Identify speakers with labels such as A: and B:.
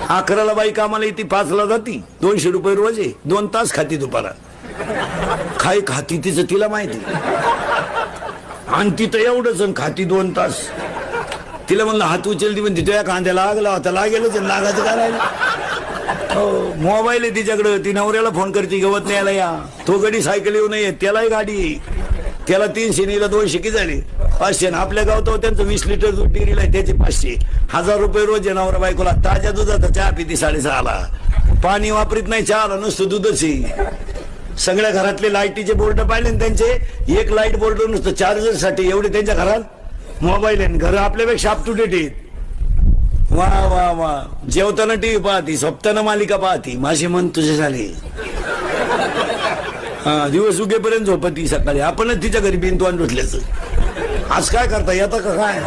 A: 11ला बाई कामाला येते, 5ला जाती, 200 रुपये रोज आहे, 2 तास खाती दुपारा. काय खाती तिचं तिला माहिती. आणि तिथं एवढंच खाती 2 तास. तिला म्हणलं हात उचलती पण तिथं कांद्या लागला होता, लागेलच लागायचं करायला. हो, मोबाईल आहे तिच्याकडं, ती नवऱ्याला फोन करते गवत न्यायला या. तो गडी सायकल येऊ नये, त्यालाही गाडी. त्याला 300 नीला 200 किती झाले, 500. आपल्या गावात त्यांचं 20 लिटर दूध डेअरीला आहे, त्याचे 500. 1000 रुपये रोज आहे नवरा बायकोला. ताज्या दुधाचा चहा पिती 6:30ला. पाणी वापरीत नाही चहाला, नुसतं दूधच आहे. सगळ्या घरातले लाईटीचे बोर्ड पाहिले त्यांचे, एक लाईट बोर्ड नुसतं चार्जर साठी. एवढे त्यांच्या घरात मोबाईल आहे. घर आपल्यापेक्षा अप टू डेट आहेत. वा वा वा. जेवताना टीव्ही पाहती, झोपताना मालिका पाहती. माझे मन तुझे झाले. हा, दिवस उगेपर्यंत झोपती. सकाळी आपणच तिच्या घरी बिंदवान धुतल्याचं. आज काय करता येतं का काय.